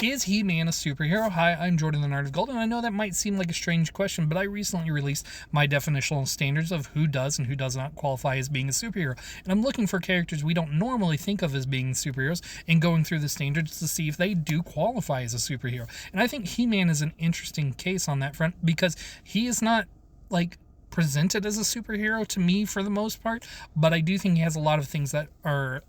Is He-Man a superhero? Hi, I'm Jordan the Nerd of Gold, and I know that might seem like a strange question, but I recently released my definitional standards of who does and who does not qualify as being a superhero. And I'm looking for characters we don't normally think of as being superheroes and going through the standards to see if they do qualify as a superhero. And I think He-Man is an interesting case on that front because he is not like presented as a superhero to me for the most part, but I do think he has a lot of things that are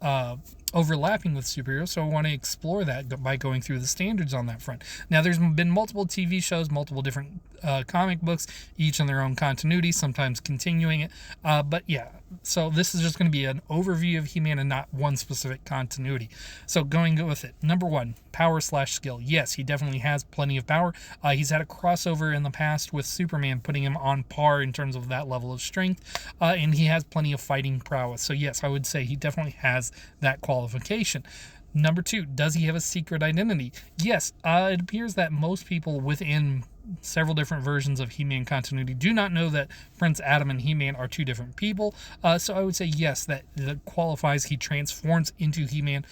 overlapping with superheroes, so I want to explore that by going through the standards on that front. Now, there's been multiple TV shows, multiple different comic books, each in their own continuity, sometimes continuing it, but yeah, so this is just going to be an overview of He-Man and not one specific continuity. So going with it, number one, power/skill. Yes, he definitely has plenty of power. He's had a crossover in the past with Superman, putting him on par in terms of that level of strength, and he has plenty of fighting prowess. So yes, I would say he definitely has that qualification. Number two, does he have a secret identity? Yes, it appears that most people within several different versions of He-Man continuity do not know that Prince Adam and He-Man are two different people. So I would say yes, that qualifies. He transforms into He-Man.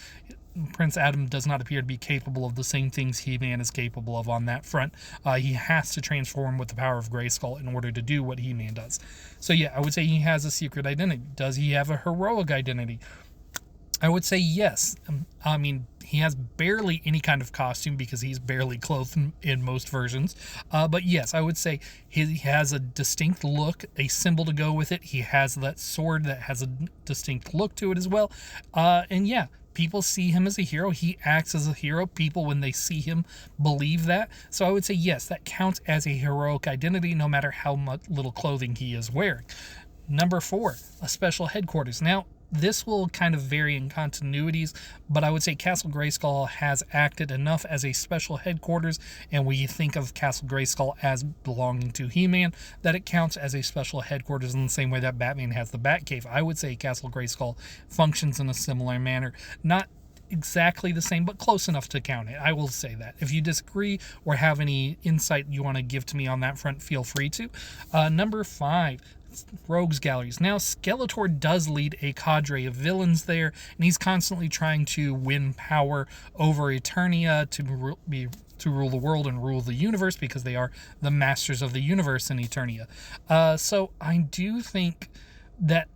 Prince Adam does not appear to be capable of the same things He-Man is capable of on that front. He has to transform with the power of Grayskull in order to do what He-Man does. So yeah, I would say he has a secret identity. Does he have a heroic identity? I would say yes. I mean, he has barely any kind of costume because he's barely clothed in most versions. But yes, I would say he has a distinct look, a symbol to go with it. He has that sword that has a distinct look to it as well. And yeah, people see him as a hero. He acts as a hero. People, when they see him, believe that. So I would say yes, that counts as a heroic identity no matter how much little clothing he is wearing. Number four, a special headquarters. Now, this will kind of vary in continuities, but I would say Castle Grayskull has acted enough as a special headquarters, and we think of Castle Grayskull as belonging to He-Man, that it counts as a special headquarters in the same way that Batman has the Batcave. I would say Castle Grayskull functions in a similar manner. Not exactly the same, but close enough to count it. I will say that. If you disagree or have any insight you want to give to me on that front, feel free to. Number five, Rogues Galleries. Now, Skeletor does lead a cadre of villains there, and he's constantly trying to win power over Eternia to rule the world and rule the universe because they are the masters of the universe in Eternia. So I do think that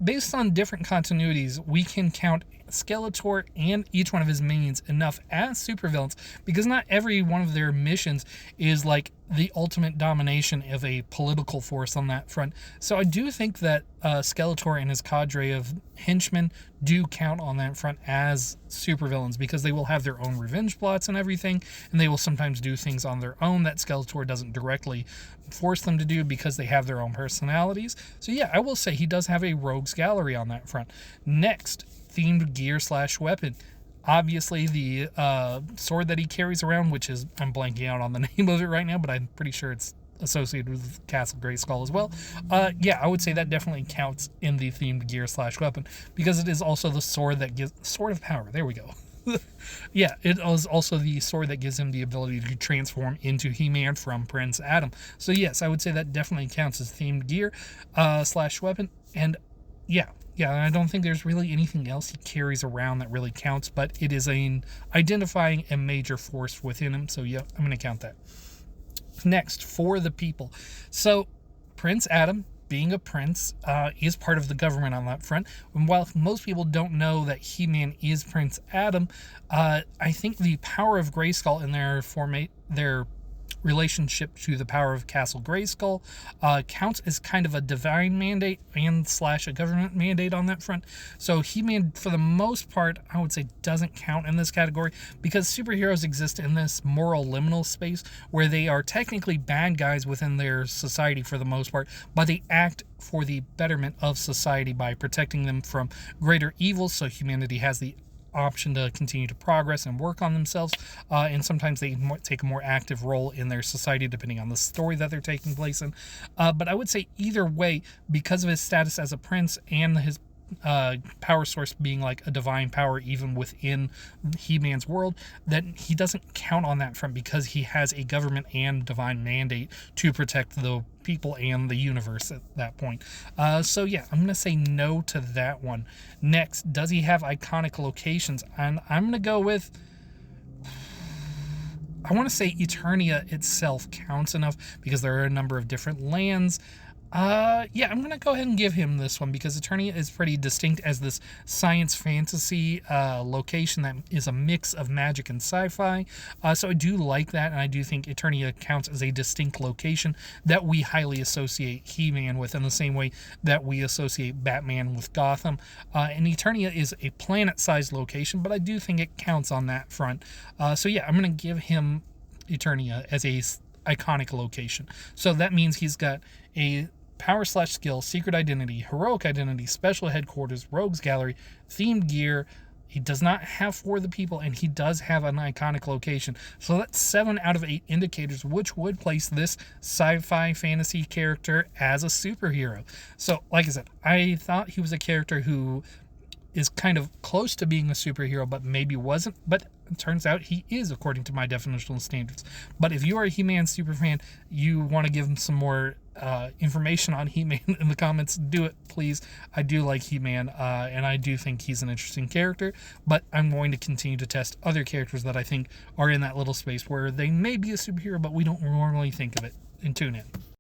based on different continuities, we can count Skeletor and each one of his minions enough as supervillains because not every one of their missions is like the ultimate domination of a political force on that front. So I do think that Skeletor and his cadre of henchmen do count on that front as supervillains because they will have their own revenge plots and everything, and they will sometimes do things on their own that Skeletor doesn't directly force them to do because they have their own personalities. So yeah, I will say he does have a rogues gallery on that front. Next, themed gear/weapon. Obviously, the sword that he carries around, which is, I'm blanking out on the name of it right now, but I'm pretty sure it's associated with Castle Grayskull as well. Yeah, I would say that definitely counts in the themed gear/weapon because it is also the sword that gives sword of power. There we go. Yeah, it is also the sword that gives him the ability to transform into He-Man from Prince Adam. So yes, I would say that definitely counts as themed gear/weapon. And yeah, I don't think there's really anything else he carries around that really counts, but it is identifying a major force within him. So yeah, I'm going to count that. Next, for the people. So Prince Adam, being a prince, is part of the government on that front. And while most people don't know that He-Man is Prince Adam, I think the power of Grayskull in their relationship to the power of Castle Grayskull counts as kind of a divine mandate and / a government mandate on that front. So He-Man, for the most part, I would say doesn't count in this category because superheroes exist in this moral liminal space where they are technically bad guys within their society for the most part, but they act for the betterment of society by protecting them from greater evils, so humanity has the option to continue to progress and work on themselves, and sometimes they take a more active role in their society depending on the story that they're taking place in. But I would say either way, because of his status as a prince and his power source being like a divine power even within He-Man's world, that he doesn't count on that front because he has a government and divine mandate to protect the people and the universe at that point. So yeah, I'm going to say no to that one. Next, does he have iconic locations? And I'm going to go with I want to say Eternia itself counts enough because there are a number of different lands. Yeah, I'm gonna go ahead and give him this one because Eternia is pretty distinct as this science fantasy location that is a mix of magic and sci-fi. So I do like that, and I do think Eternia counts as a distinct location that we highly associate He-Man with, in the same way that we associate Batman with Gotham. And Eternia is a planet-sized location, but I do think it counts on that front. So yeah, I'm gonna give him Eternia as a iconic location. So that means he's got a power/skill, secret identity, heroic identity, special headquarters, rogues gallery, themed gear. He does not have For the People, and he does have an iconic location. So that's 7 out of 8 indicators, which would place this sci-fi fantasy character as a superhero. So, like I said, I thought he was a character who is kind of close to being a superhero, but maybe wasn't. But it turns out he is, according to my definitional standards. But if you are a He-Man superfan, you want to give him some more information on He-Man in the comments, do it, please. I do like He-Man, and I do think he's an interesting character, but I'm going to continue to test other characters that I think are in that little space where they may be a superhero, but we don't normally think of it. And tune in.